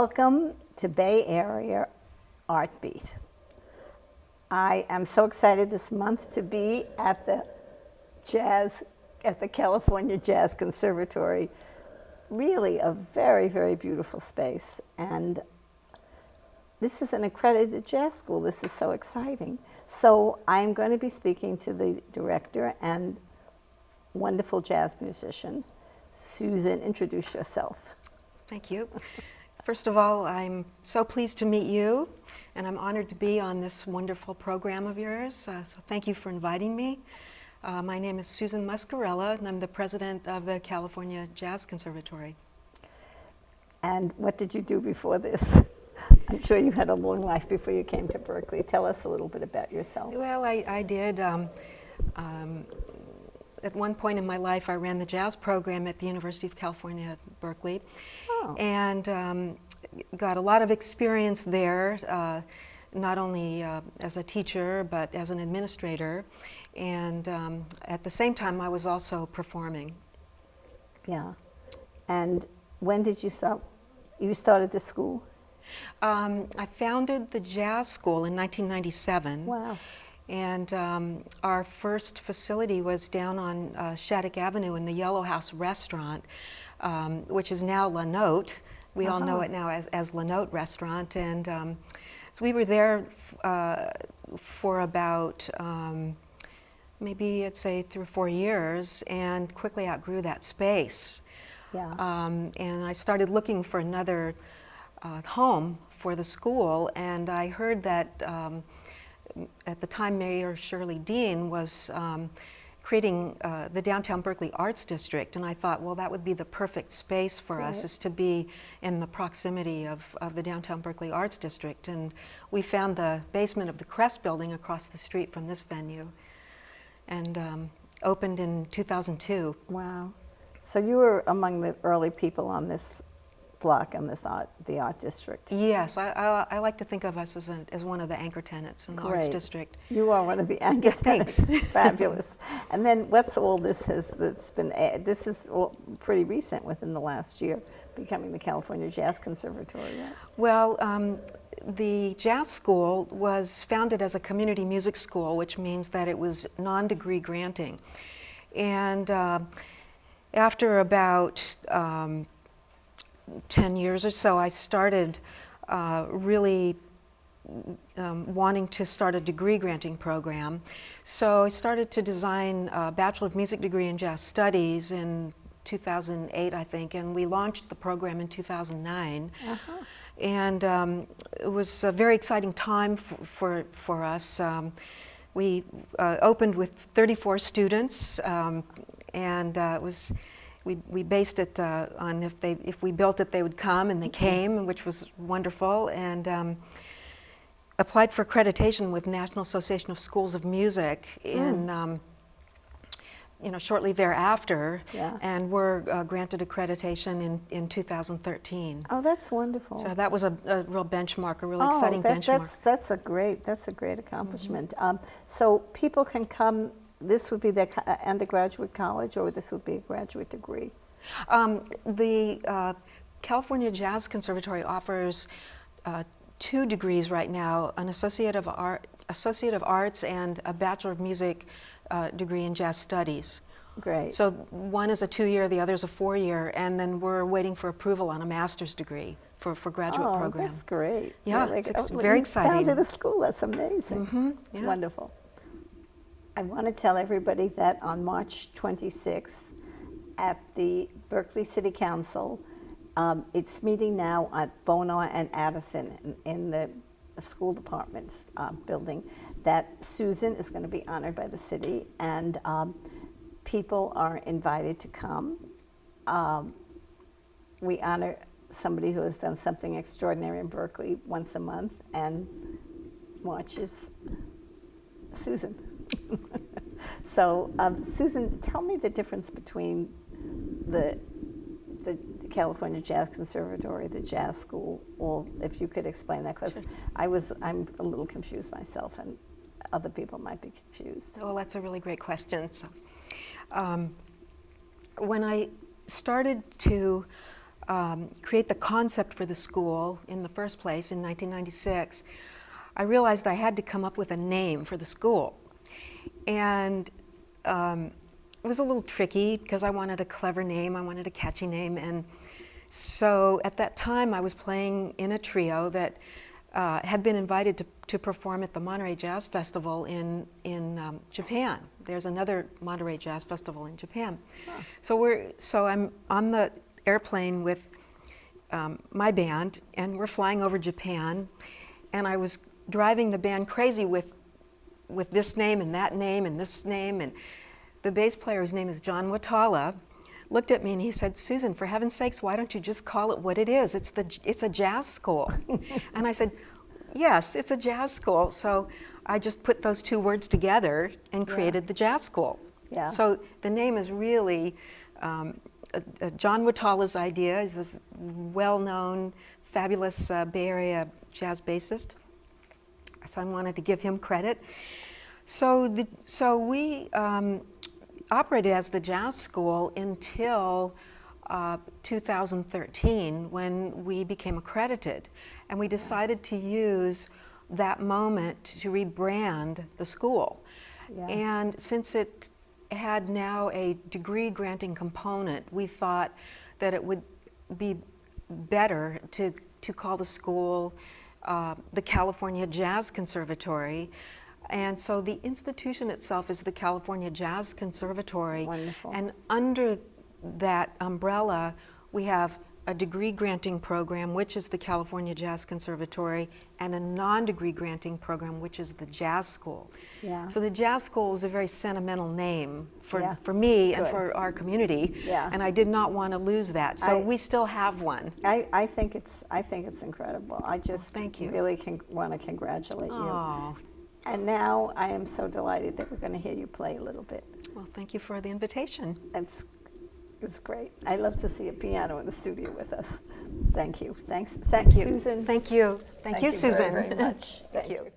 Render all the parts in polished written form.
Welcome to Bay Area Art Beat. I am so excited this month to be at the California Jazz Conservatory. Really a very, very beautiful space. And this is an accredited jazz school. This is so exciting. So I'm going to be speaking to the director and wonderful jazz musician, Susan. Introduce yourself. Thank you. First of all, I'm so pleased to meet you, and I'm honored to be on this wonderful program of yours. So thank you for inviting me. My name is Susan Muscarella, and I'm the president of the California Jazz Conservatory. And what did you do before this? I'm sure you had a long life before you came to Berkeley. Tell us a little bit about yourself. Well, I did. At one point in my life, I ran the jazz program at the University of California, Berkeley, and got a lot of experience there, not only as a teacher, but as an administrator. And at the same time, I was also performing. Yeah. And when did you start? You started the school? I founded the jazz school in 1997. Wow. And our first facility was down on Shattuck Avenue in the Yellow House restaurant, which is now La Note. We all know it now as La Note Restaurant. And so we were there for about maybe I'd say 3 or 4 years, and quickly outgrew that space. Yeah. And I started looking for another home for the school, and I heard that at the time, Mayor Shirley Dean was creating the Downtown Berkeley Arts District, and I thought, well, that would be the perfect space for us, is to be in the proximity of the Downtown Berkeley Arts District. And we found the basement of the Crest Building across the street from this venue, and opened in 2002. Wow. So you were among the early people on this block in the art district. Yes, I like to think of us as one of the anchor tenants in the arts district. You are one of the anchor tenants. Thanks. Fabulous. And then what's all this that's been, this is all pretty recent within the last year, becoming the California Jazz Conservatory, right? Well, the jazz school was founded as a community music school, which means that it was non-degree granting. And after about 10 years or so, I started really wanting to start a degree granting program. So I started to design a Bachelor of Music degree in Jazz Studies in 2008, I think, and we launched the program in 2009. And it was a very exciting time for us. We opened with 34 students, and it was. We based it on if we built it, they would come, and they came, which was wonderful, and applied for accreditation with National Association of Schools of Music in shortly thereafter, and were granted accreditation in 2013. Oh, that's wonderful. So that was a real benchmark, a really exciting benchmark. That's a great accomplishment. So people can come. This would be the undergraduate college, or this would be a graduate degree? The California Jazz Conservatory offers 2 degrees right now, an Associate of Arts and a Bachelor of Music degree in Jazz Studies. Great. So one is a 2-year, the other is a 4-year, and then we're waiting for approval on a master's degree for graduate program. Oh, that's great. Yeah, it's very exciting. You founded a school, that's amazing. It's wonderful. I want to tell everybody that on March 26th at the Berkeley City Council, it's meeting now at Bonar and Addison in the school department's building, that Susan is going to be honored by the city, and people are invited to come. We honor somebody who has done something extraordinary in Berkeley once a month, and March is Susan. So, Susan, tell me the difference between the California Jazz Conservatory, the jazz school, or if you could explain that, because I'm a little confused myself, and other people might be confused. Well, that's a really great question. So, when I started to create the concept for the school in the first place in 1996, I realized I had to come up with a name for the school. And it was a little tricky because I wanted a clever name, I wanted a catchy name. And so at that time I was playing in a trio that had been invited to perform at the Monterey Jazz Festival in Japan. There's another Monterey Jazz Festival in Japan. Huh. So I'm on the airplane with my band, and we're flying over Japan, and I was driving the band crazy with this name and that name and this name, and the bass player, whose name is John Watala, looked at me and he said, "Susan, for heaven's sakes, why don't you just call it what it is? It's a jazz school." And I said, "Yes, it's a jazz school." So I just put those two words together and created the jazz school. Yeah. So the name is really John Watala's idea. He's a well-known, fabulous Bay Area jazz bassist. So I wanted to give him credit. So we operated as the jazz school until 2013, when we became accredited. And we decided to use that moment to rebrand the school. Yeah. And since it had now a degree granting component, we thought that it would be better to call the school the California Jazz Conservatory. And so the institution itself is the California Jazz Conservatory. Wonderful. And under that umbrella, we have a degree granting program, which is the California Jazz Conservatory, and a non-degree granting program, which is the Jazz School. Yeah. So the Jazz School is a very sentimental name for me and for our community, and I did not want to lose that. So we still have one. I think it's incredible. I just thank you. Really want to congratulate you. And now I am so delighted that we're going to hear you play a little bit. Well, thank you for the invitation. It's great. I love to see a piano in the studio with us. Thank you. Thanks, you, Susan. Thank you. Thank you, Susan. Very, very much. Thank you.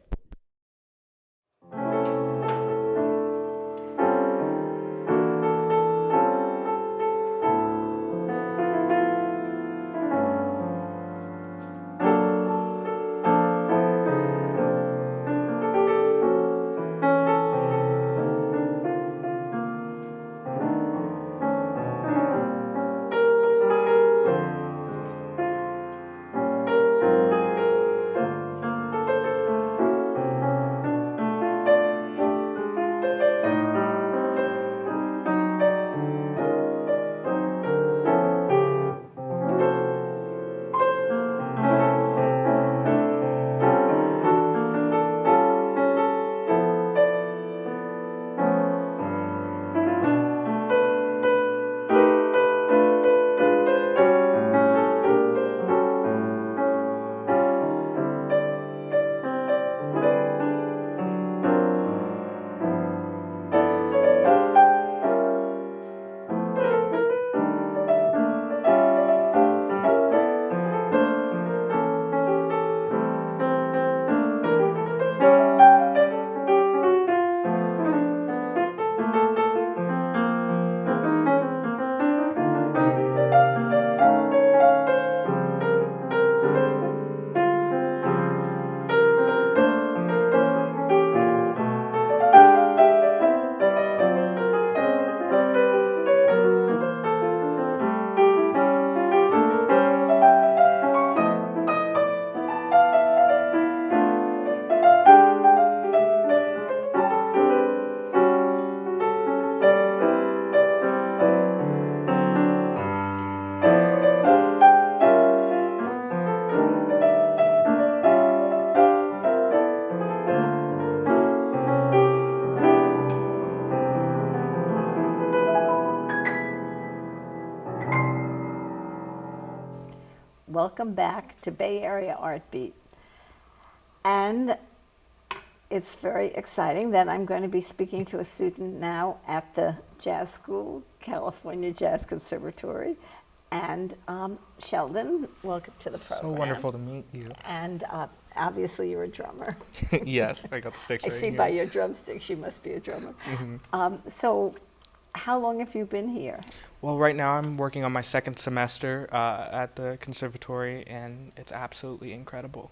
Welcome back to Bay Area Art Beat. And it's very exciting that I'm going to be speaking to a student now at the Jazz School, California Jazz Conservatory. And Sheldon, welcome to the program. So wonderful to meet you. And obviously you're a drummer. Yes, I got the sticks right here. I see by your drumsticks you must be a drummer. Mm-hmm. So How long have you been here? Well, right now I'm working on my second semester at the conservatory, and it's absolutely incredible.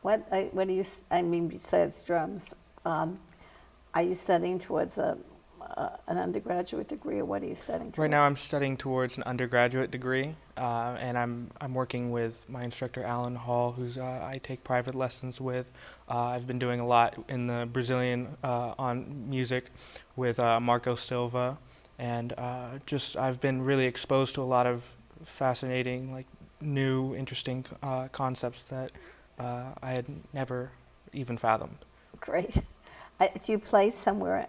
What do you, I mean, besides drums, are you studying towards an undergraduate degree, or what are you studying towards? Right now I'm studying towards an undergraduate degree, and I'm working with my instructor Alan Hall, who's I take private lessons with. I've been doing a lot in the Brazilian on music with Marco Silva, and I've been really exposed to a lot of fascinating, like new, interesting concepts that I had never even fathomed. Great. Do you play somewhere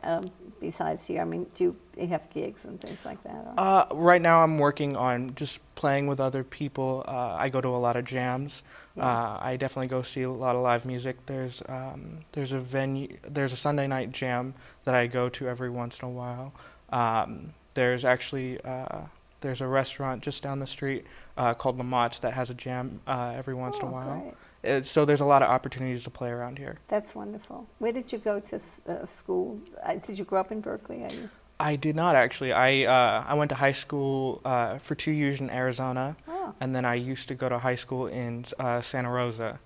besides here? I mean, do you have gigs and things like that? Or? Right now I'm working on just playing with other people. I go to a lot of jams. Yeah. I definitely go see a lot of live music. There's a Sunday night jam that I go to every once in a while. There's actually there's a restaurant just down the street called La Mach that has a jam every once in a while. Great. So there's a lot of opportunities to play around here. That's wonderful. Where did you go to school? Did you grow up in Berkeley? I did not actually. I went to high school for 2 years in Arizona, and then I used to go to high school in Santa Rosa.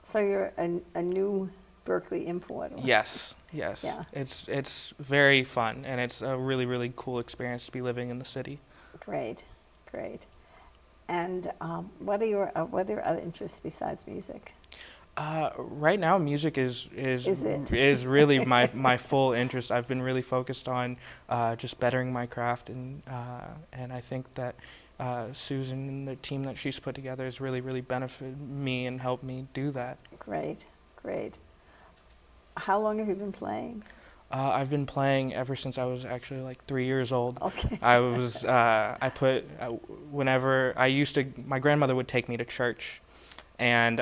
So you're a new Berkeley import. Yes. Yeah. It's very fun, and it's a really, really cool experience to be living in the city. Great. And what are your other interests besides music? Right now, music is really my full interest. I've been really focused on just bettering my craft, and I think that Susan and the team that she's put together has really, really benefited me and helped me do that. Great. How long have you been playing? I've been playing ever since I was actually like 3 years old. Okay. Whenever my grandmother would take me to church, and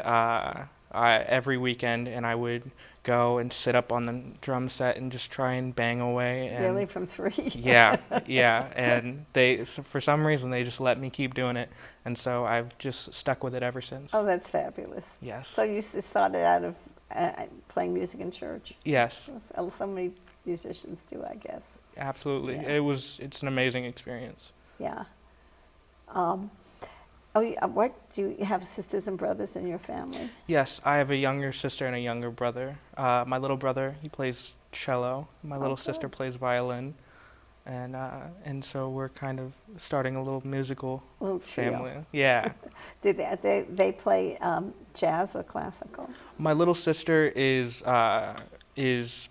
every weekend, and I would go and sit up on the drum set and just try and bang away. And really, from 3? Yeah, and for some reason they just let me keep doing it, and so I've just stuck with it ever since. Oh, that's fabulous. Yes. So you started out of playing music in church? Yes. So many musicians do, I guess. Absolutely. Yeah. It's an amazing experience. Yeah. What do you have sisters and brothers in your family? Yes, I have a younger sister and a younger brother. My little brother, he plays cello. My little sister plays violin, and so we're kind of starting a little musical family. Yeah. Do they play jazz or classical? My little sister is just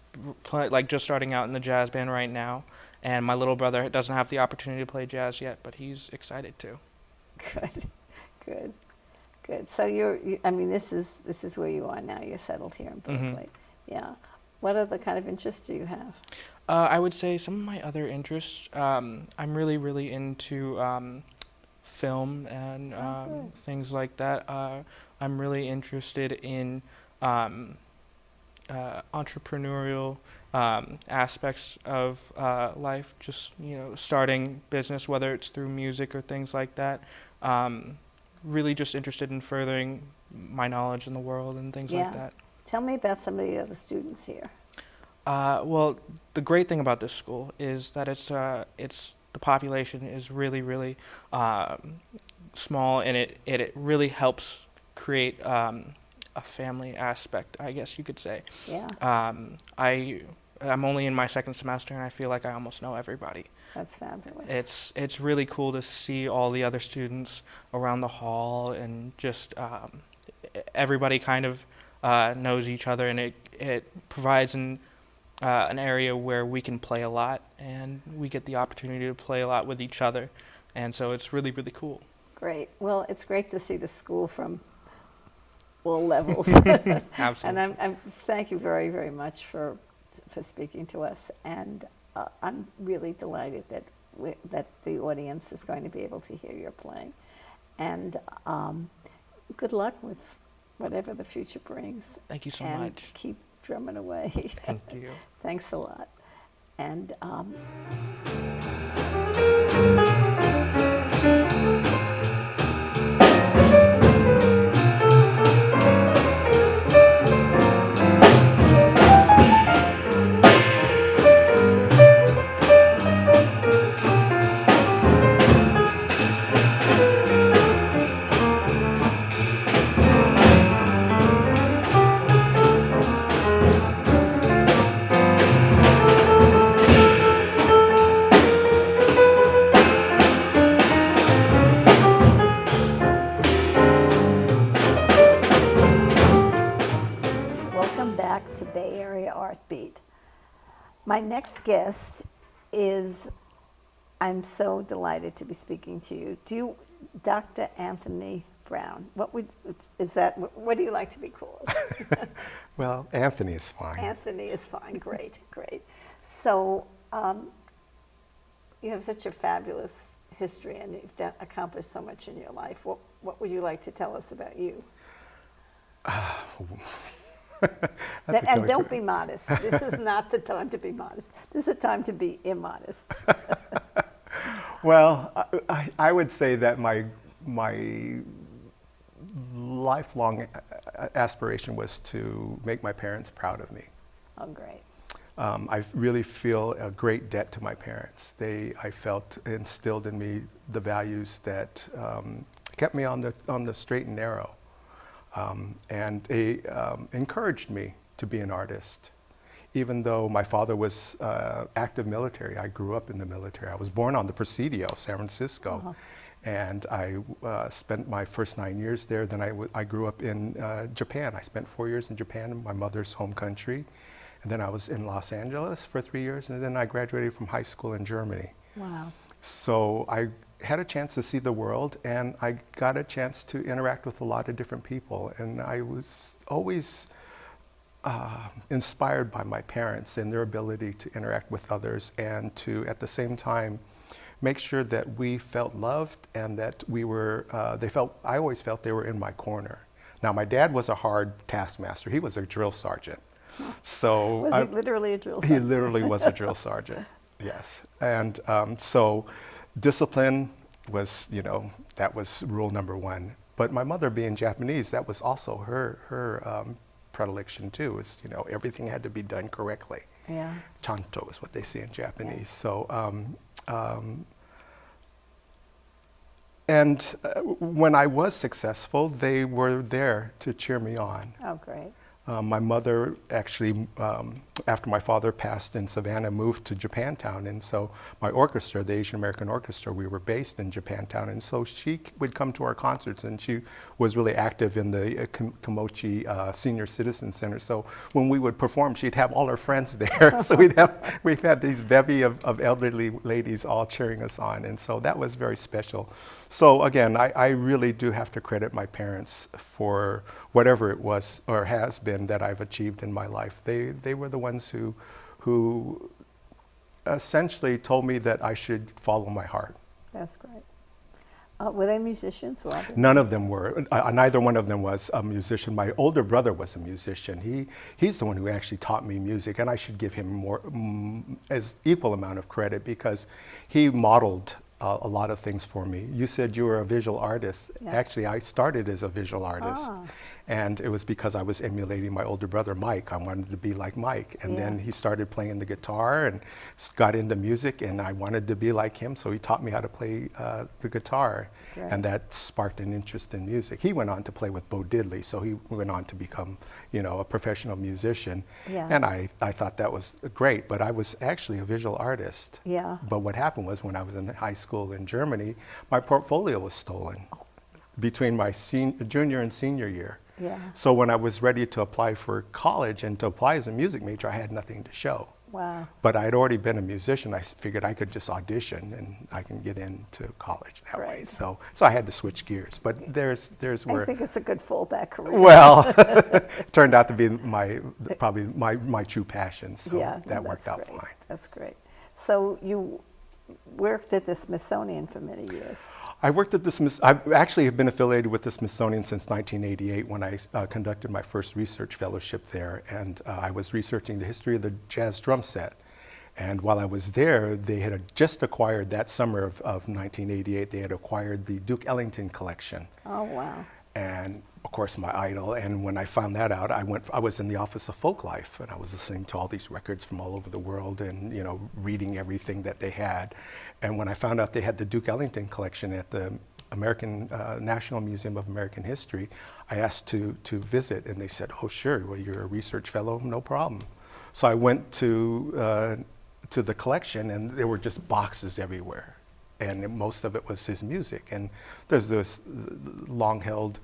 starting out in the jazz band right now, and my little brother doesn't have the opportunity to play jazz yet, but he's excited to. Good. So this is where you are now. You're settled here in Berkeley. Mm-hmm. Yeah. What other kind of interests do you have? I would say some of my other interests. I'm really, really into film and things like that. I'm really interested in entrepreneurial aspects of life. Just starting business, whether it's through music or things like that. Really just interested in furthering my knowledge in the world and things like that. Tell me about some of the other students here. Well, the great thing about this school is that the population is really, really small, and it really helps create a family aspect, I guess you could say. Yeah. I'm only in my second semester, and I feel like I almost know everybody. That's fabulous. It's really cool to see all the other students around the hall, and just everybody kind of knows each other, and it provides an area where we can play a lot, and we get the opportunity to play a lot with each other, and so it's really, really cool. Great. Well, it's great to see the school from all levels. Absolutely. And I'm thank you very, very much for speaking to us, and I'm really delighted that the audience is going to be able to hear your playing, and good luck with whatever the future brings. Thank you so and much. Keep drumming away. Thank you. Thanks a lot. And My next guest is, I'm so delighted to be speaking to you. Dr. Anthony Brown. What do you like to be called? Well, Anthony is fine. Anthony is fine. Great, great. So you have such a fabulous history, and you've accomplished so much in your life. What would you like to tell us about you? And don't be modest. This is not the time to be modest. This is the time to be immodest. Well, I would say that my lifelong aspiration was to make my parents proud of me. Oh, great. I really feel a great debt to my parents. I felt instilled in me the values that kept me on the straight and narrow. And they encouraged me to be an artist. Even though my father was active military, I grew up in the military. I was born on the Presidio, San Francisco. Uh-huh. And I spent my first 9 years there. Then I grew up in Japan. I spent 4 years in Japan, my mother's home country. And then I was in Los Angeles for 3 years. And then I graduated from high school in Germany. Wow. So I had a chance to see the world, and I got a chance to interact with a lot of different people. And I was always inspired by my parents and their ability to interact with others and to, at the same time, make sure that we felt loved and that we were, I always felt they were in my corner. Now, my dad was a hard taskmaster. He was a drill sergeant. So Was he literally a drill He sergeant? literally was a drill sergeant, yes. And so discipline was, that was rule number one. But my mother being Japanese, that was also her predilection too, was, everything had to be done correctly. Yeah. Chanto is what they say in Japanese. Yeah. So, when I was successful, they were there to cheer me on. Oh, great. My mother actually, after my father passed in Savannah, moved to Japantown. And so my orchestra, the Asian American Orchestra, we were based in Japantown. And so she would come to our concerts, and she was really active in the Komochi Senior Citizen Center. So when we would perform, she'd have all her friends there. So we've had these bevy of elderly ladies all cheering us on. And so that was very special. So again, I really do have to credit my parents for whatever it was or has been that I've achieved in my life. They were the ones who essentially told me that I should follow my heart. That's great. Were they musicians? None of them were. Neither one of them was a musician. My older brother was a musician. He's the one who actually taught me music, and I should give him as equal amount of credit because he modeled a lot of things for me. You said you were a visual artist. Yeah. Actually, I started as a visual artist. Ah. And it was because I was emulating my older brother, Mike. I wanted to be like Mike. And then he started playing the guitar and got into music, and I wanted to be like him, so he taught me how to play the guitar. Right. And that sparked an interest in music. He went on to play with Bo Diddley, so he went on to become, a professional musician. Yeah. And I thought that was great, but I was actually a visual artist. Yeah. But what happened was when I was in high school in Germany, my portfolio was stolen between my junior and senior year. Yeah. So when I was ready to apply for college and to apply as a music major, I had nothing to show. Wow. But I had already been a musician. I figured I could just audition and I can get into college that way. So I had to switch gears. But there's where I think it's a good fallback career. Well, turned out to be probably my true passion. So that worked out fine. That's great. So you worked at the Smithsonian for many years. I worked at the I actually have been affiliated with the Smithsonian since 1988 when I conducted my first research fellowship there, and I was researching the history of the jazz drum set. And while I was there, they had just acquired that summer of 1988, they had acquired the Duke Ellington collection. Oh, wow. And of course my idol, and when I found that out, I was in the Office of Folklife, and I was listening to all these records from all over the world and reading everything that they had. And when I found out they had the Duke Ellington collection at the American National Museum of American History, I asked to visit, and they said, "Oh, sure. Well, you're a research fellow, no problem." So I went to the collection, and there were just boxes everywhere, and most of it was his music. And there's this long-held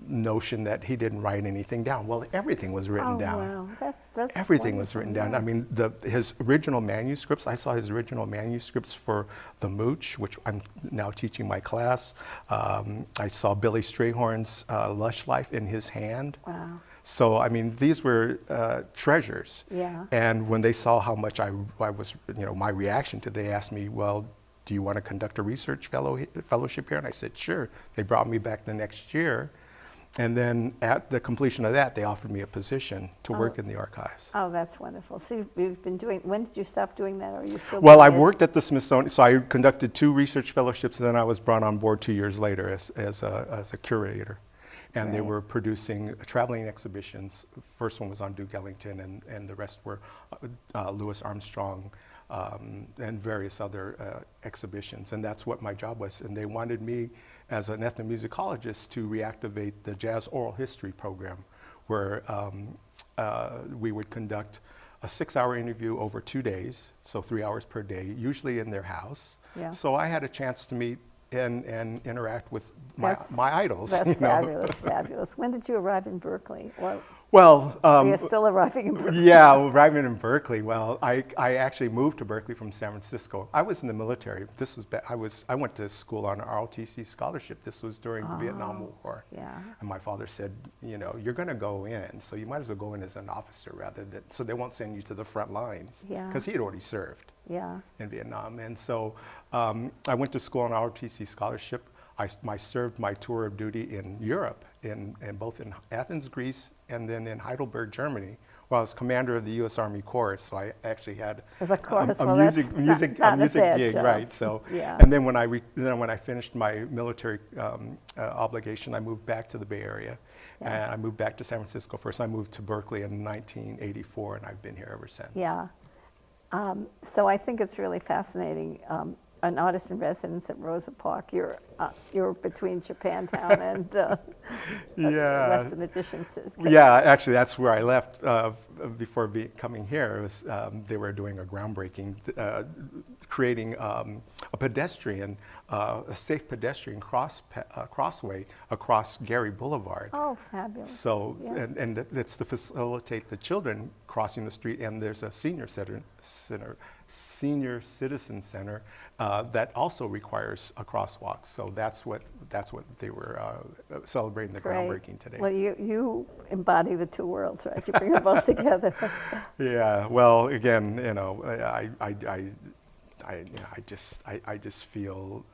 notion that he didn't write anything down. Well, everything was written down. Wow. That's everything was wonderful, written down. yeah. I mean, his original manuscripts, I saw his original manuscripts for The Mooch, which I'm now teaching my class. I saw Billy Strayhorn's Lush Life in his hand. Wow. So, I mean, these were treasures. Yeah. And when they saw how much I was, my reaction to it, they asked me, well, do you want to conduct a research fellowship here? And I said, sure. They brought me back the next year. And then at the completion of that, they offered me a position to work in the archives. Oh, that's wonderful. So you've been doing, when did you stop doing that? Or are you still Well, doing I it? worked at the Smithsonian, so I conducted 2 research fellowships, and then I was brought on board 2 years later as a curator. And they Right. were producing traveling exhibitions. First one was on Duke Ellington, and the rest were Louis Armstrong and various other exhibitions. And that's what my job was. And they wanted me as an ethnomusicologist to reactivate the jazz oral history program, where we would conduct a 6-hour interview over 2 days, so 3 hours per day, usually in their house. Yeah. So I had a chance to meet and interact with my That's- idols. That's fabulous, fabulous. When did you arrive in Berkeley? Or Well, you're still arriving in Berkeley? yeah, arriving in Berkeley. Well, I actually moved to Berkeley from San Francisco. I was in the military. This was I went to school on an ROTC scholarship. This was during the Vietnam War. Yeah. And my father said, you're going to go in, so you might as well go in as an officer rather than, so they won't send you to the front lines. Yeah. Because he had already served Yeah. in Vietnam. And so I went to school on ROTC scholarship. I served my tour of duty in Europe, in both in Athens, Greece, and then in Heidelberg, Germany, where I was commander of the U.S. Army Corps. So I actually had The chorus, a well, music that's not a bad gig, job. right? So, Yeah. and then when I finished my military obligation, I moved back to the Bay Area, Yeah. and I moved back to San Francisco. First, I moved to Berkeley in 1984, and I've been here ever since. Yeah. So I think it's really fascinating. An artist in residence at Rosa Park. You're between Japantown and Yeah. Western Addition. Yeah, actually, that's where I left before coming here. It was, they were doing a groundbreaking, creating a pedestrian, a safe pedestrian crossway across Gary Boulevard. Oh, fabulous. So, Yeah. and that's to facilitate the children crossing the street. And there's a senior citizen center that also requires a crosswalk. So that's what they were celebrating the Great. groundbreaking today. Well, you embody the two worlds, right? You bring them both together. Yeah. Well, again, I just feel.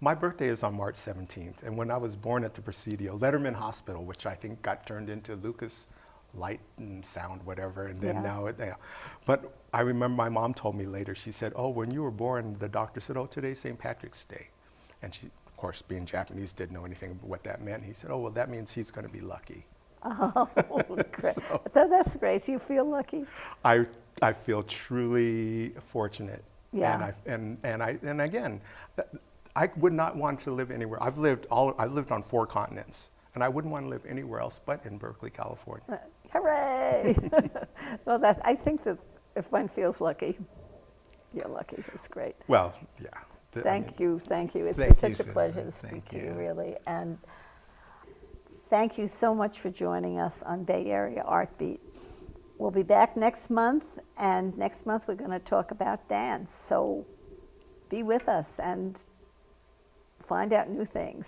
My birthday is on March 17th, and when I was born at the Presidio, Letterman Hospital, which I think got turned into Lucas Light and Sound, whatever, and then Yeah. but I remember my mom told me later, she said, oh, when you were born, the doctor said, oh, today's St. Patrick's Day. And she, of course, being Japanese, didn't know anything about what that meant. He said, oh, well, that means he's going to be lucky. Oh, great. That's great. So you feel lucky? I feel truly fortunate. Yeah. And again, I would not want to live anywhere. I've lived on 4 continents, and I wouldn't want to live anywhere else but in Berkeley, California. Hooray! Well, I think that if one feels lucky, you're lucky. It's great. Well, yeah. Thank you. It's thank been you, such a Susan. pleasure to speak Thank to you, you. really. And thank you so much for joining us on Bay Area Art Beat. We'll be back next month, and next month we're going to talk about dance. So be with us and find out new things.